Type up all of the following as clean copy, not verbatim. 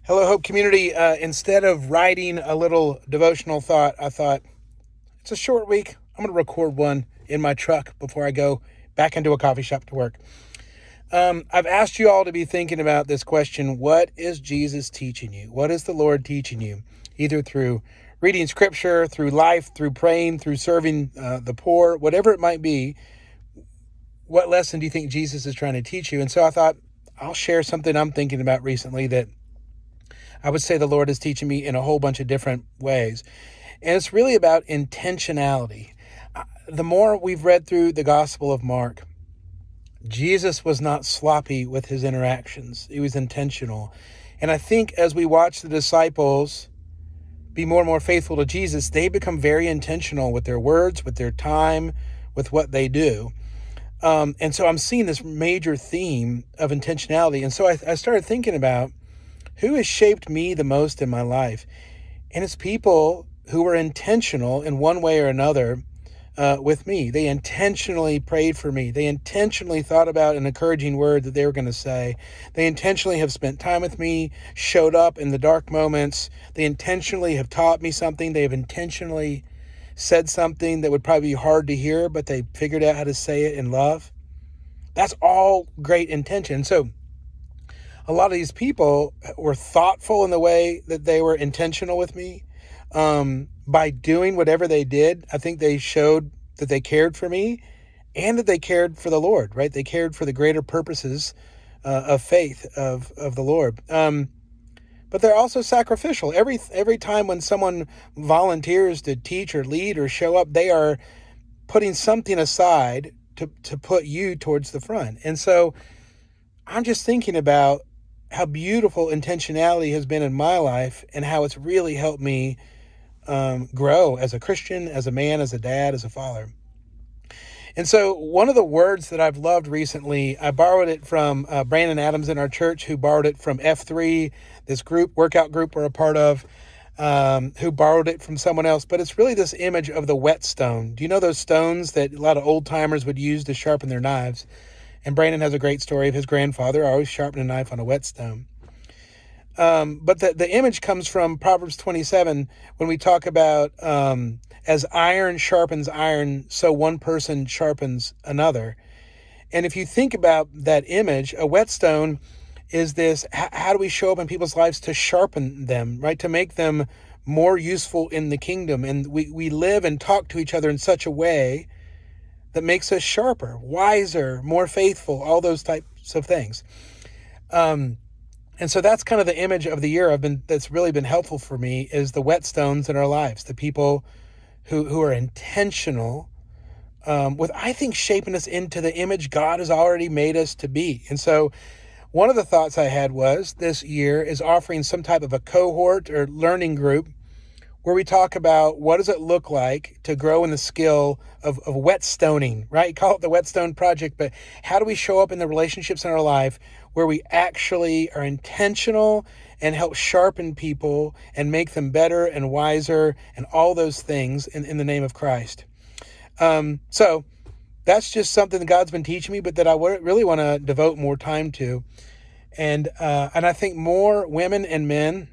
Hello, Hope Community. Instead of writing a little devotional thought, I thought it's a short week. I'm going to record one in my truck before I go back into a coffee shop to work. I've asked you all to be thinking about this question. What is Jesus teaching you? What is the Lord teaching you? Either through reading scripture, through life, through praying, through serving the poor, whatever it might be. What lesson do you think Jesus is trying to teach you? And so I thought I'll share something I'm thinking about recently that I would say the Lord is teaching me in a whole bunch of different ways. And it's really about intentionality. The more we've read through the Gospel of Mark, Jesus was not sloppy with his interactions. He was intentional. And I think as we watch the disciples be more and more faithful to Jesus, they become very intentional with their words, with their time, with what they do. And so I'm seeing this major theme of intentionality. And so I started thinking about who has shaped me the most in my life. And it's people who were intentional in one way or another with me. They intentionally prayed for me. They intentionally thought about an encouraging word that they were going to say. They intentionally have spent time with me, showed up in the dark moments. They intentionally have taught me something. They have intentionally said something that would probably be hard to hear, but they figured out how to say it in love. That's all great intention. So a lot of these people were thoughtful in the way that they were intentional with me. By doing whatever they did, I think they showed that they cared for me and that they cared for the Lord, right? They cared for the greater purposes of faith of the Lord. But they're also sacrificial. Every time when someone volunteers to teach or lead or show up, they are putting something aside to put you towards the front. And so I'm just thinking about how beautiful intentionality has been in my life and how it's really helped me grow as a Christian, as a man, as a dad, as a father. And so one of the words that I've loved recently, I borrowed it from Brandon Adams in our church, who borrowed it from F3, this workout group we're a part of, who borrowed it from someone else. But it's really this image of the whetstone. Do you know those stones that a lot of old timers would use to sharpen their knives? And Brandon has a great story of his grandfather always sharpening a knife on a whetstone. But the image comes from Proverbs 27 when we talk about as iron sharpens iron, so one person sharpens another. And if you think about that image, a whetstone is this, how do we show up in people's lives to sharpen them, right? To make them more useful in the kingdom. And we live and talk to each other in such a way that makes us sharper, wiser, more faithful, all those types of things. And so that's kind of the image of the year that's really been helpful for me, is the whetstones in our lives, the people who are intentional with, I think, shaping us into the image God has already made us to be. And so one of the thoughts I had was this year is offering some type of a cohort or learning group where we talk about what does it look like to grow in the skill of whetstoning, right? Call it the Whetstone Project, but how do we show up in the relationships in our life where we actually are intentional and help sharpen people and make them better and wiser and all those things in the name of Christ. So that's just something that God's been teaching me, but that I really want to devote more time to. And I think more women and men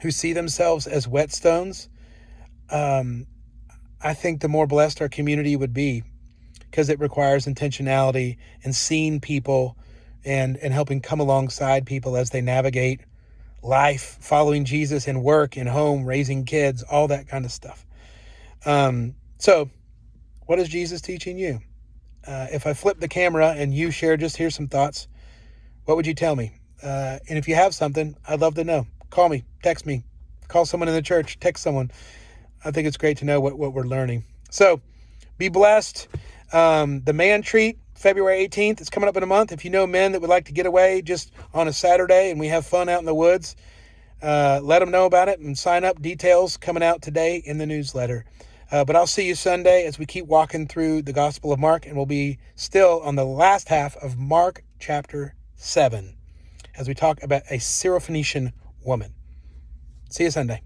who see themselves as whetstones, I think the more blessed our community would be, because it requires intentionality and seeing people and helping come alongside people as they navigate life, following Jesus in work, in home, raising kids, all that kind of stuff. So what is Jesus teaching you? If I flip the camera and you share, just hear some thoughts, what would you tell me? And if you have something, I'd love to know. Call me, text me, call someone in the church, text someone. I think it's great to know what we're learning. So be blessed. The man treat, February 18th, it's coming up in a month. If you know men that would like to get away just on a Saturday and we have fun out in the woods, let them know about it and sign up. Details coming out today in the newsletter. But I'll see you Sunday as we keep walking through the Gospel of Mark, and we'll be still on the last half of Mark chapter 7 as we talk about a Syrophoenician woman. See you Sunday.